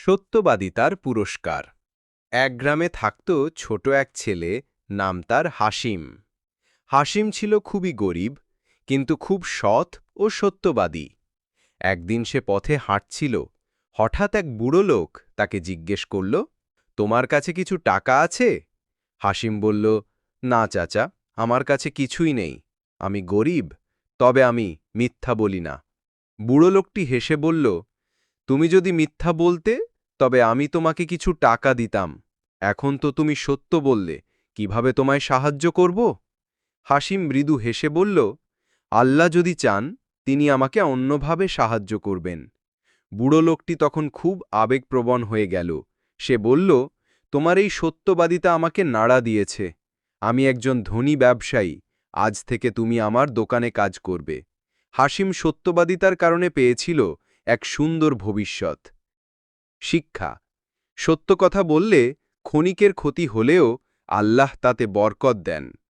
সত্যবাদিতার পুরস্কার। এক গ্রামে থাকত ছোট এক ছেলে, নাম তার হাসিম। হাসিম ছিল খুবই গরিব, কিন্তু খুব সৎ ও সত্যবাদী। একদিন সে পথে হাঁটছিল, হঠাৎ এক বুড়ো লোক তাকে জিজ্ঞেস করল, তোমার কাছে কিছু টাকা আছে? হাসিম বলল, না চাচা, আমার কাছে কিছুই নেই। আমি গরিব, তবে আমি মিথ্যা বলি না। বুড়ো লোকটি হেসে বলল, তুমি যদি মিথ্যা বলতে, তবে আমি তোমাকে কিছু টাকা দিতাম। এখন তো তুমি সত্য বললে, কিভাবে তোমায় সাহায্য করব? হাসিম মৃদু হেসে বলল, আল্লাহ যদি চান, তিনি আমাকে অন্যভাবে সাহায্য করবেন। বুড়ো লোকটি তখন খুব আবেগপ্রবণ হয়ে গেল। সে বলল, তোমার এই সত্যবাদিতা আমাকে নাড়া দিয়েছে। আমি একজন ধনী ব্যবসায়ী, আজ থেকে তুমি আমার দোকানে কাজ করবে। হাসিম সত্যবাদিতার কারণে পেয়েছিল এক সুন্দর ভবিষ্যৎ। শিক্ষা: সত্য কথা বললে ক্ষণিকের ক্ষতি হলেও আল্লাহ তাতে বরকত দেন।